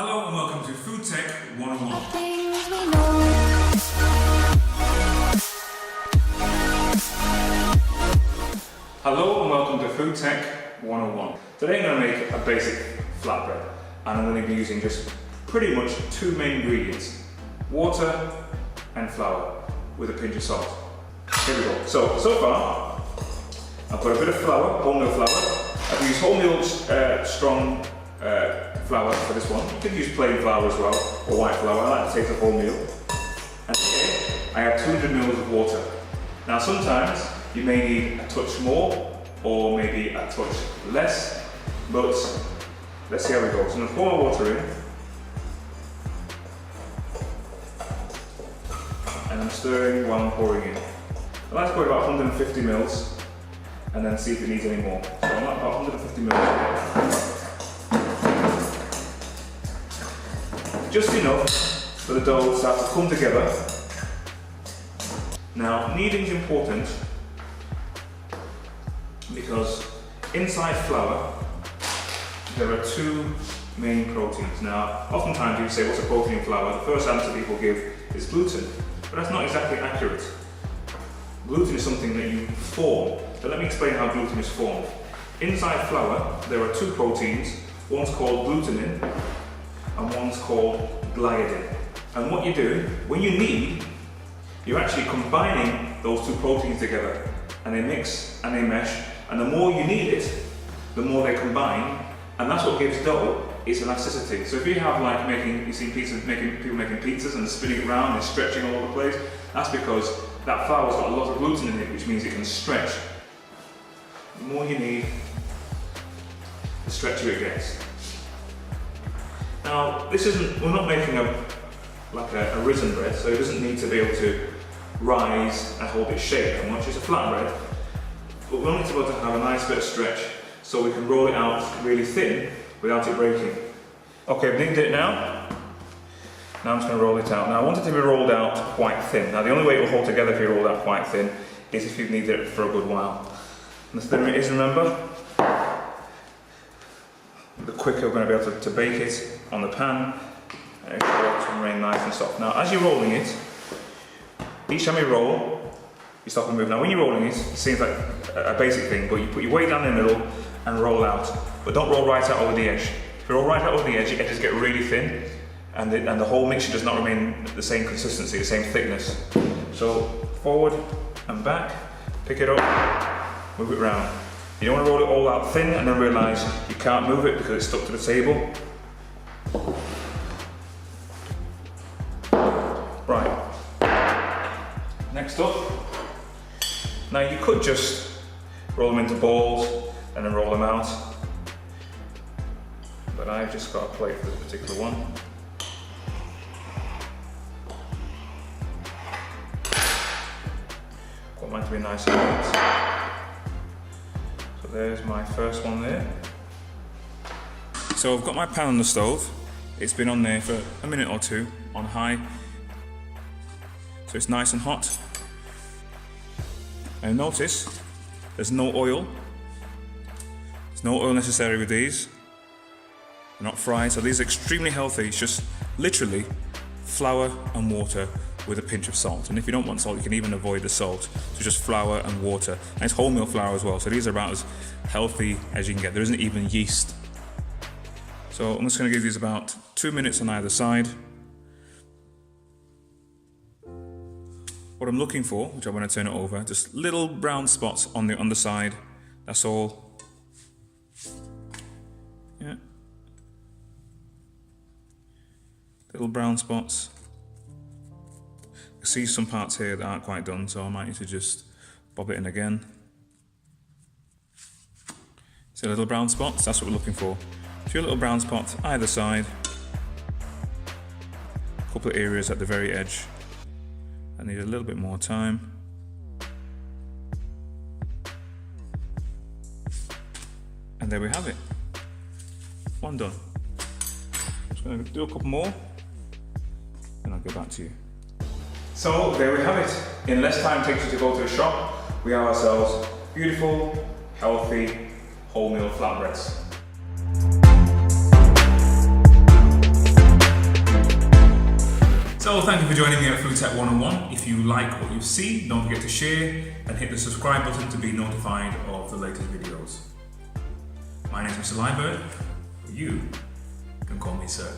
Hello and welcome to Food Tech 101. Hello and welcome to Food Tech 101. Today I'm going to make a basic flatbread and I'm going to be using just pretty much two main ingredients, water and flour with a pinch of salt. Here we go. So far I've got a bit of flour, wholemeal flour. I've used wholemeal strong flour for this one. You could use plain flour as well, or white flour. I like to take the wholemeal. And here I have 200 ml of water. Now sometimes you may need a touch more, or maybe a touch less, but let's see how we go. So I'm going to pour my water in, and I'm stirring while I'm pouring in. I like to put about 150 ml, and then see if it needs any more. So I'm at about 150 ml. Just enough for the dough to start to come together. Now, kneading is important because inside flour there are two main proteins. Now, oftentimes you say, what's a protein in flour? The first answer people give is gluten, but that's not exactly accurate. Gluten is something that you form, but let me explain how gluten is formed. Inside flour there are two proteins, one's called glutenin and one's called gliadin. And what you do, when you knead, you're actually combining those two proteins together, and they mix and they mesh, and the more you knead it, the more they combine, and that's what gives dough its elasticity. So if you have like you see people making pizzas and spinning it around and stretching all over the place, that's because that flour's got a lot of gluten in it, which means it can stretch. The more you knead, the stretchier it gets. Now, we're not making a risen bread, so it doesn't need to be able to rise and hold its shape that much. It's a flat bread, but we want it to be able to have a nice bit of stretch so we can roll it out really thin without it breaking. Okay, I've kneaded it now. Now I'm just going to roll it out. Now I want it to be rolled out quite thin. Now the only way it will hold together if you roll it out quite thin is if you've kneaded it for a good while. And the thinner it is, remember, the quicker we're going to be able to bake it on the pan, and it will remain nice and soft. Now, as you're rolling it, each time you roll, you stop and move. Now, when you're rolling it, it seems like a basic thing, but you put your weight down in the middle and roll out. But don't roll right out over the edge. If you roll right out over the edge, your edges get really thin, and the whole mixture does not remain the same consistency, the same thickness. So, forward and back, pick it up, move it round. You don't want to roll it all out thin and then realise you can't move it because it's stuck to the table. Right. Next up. Now you could just roll them into balls and then roll them out. But I've just got a plate for this particular one. I want mine to be nice and neat. There's my first one there. So I've got my pan on the stove. It's been on there for a minute or two on high. So it's nice and hot. And notice there's no oil. There's no oil necessary with these. They're not fried, so these are extremely healthy. It's just literally flour and water with a pinch of salt. And if you don't want salt, you can even avoid the salt. So just flour and water. And it's wholemeal flour as well, so these are about as healthy as you can get. There isn't even yeast. So I'm just going to give these about 2 minutes on either side. What I'm looking for, which I want to turn it over, just little brown spots on the underside. That's all. Yeah. Little brown spots. I see some parts here that aren't quite done, so I might need to just bob it in again. See little brown spots? That's what we're looking for. A few little brown spots either side. A couple of areas at the very edge. I need a little bit more time. And there we have it. One done. I'm just going to do a couple more, and I'll get back to you. So there we have it. In less time it takes you to go to the shop, we have ourselves beautiful, healthy, wholemeal flatbreads. So thank you for joining me at Food Tech 101. If you like what you see, don't forget to share and hit the subscribe button to be notified of the latest videos. My name is Mr. Liebert. You can call me Sir.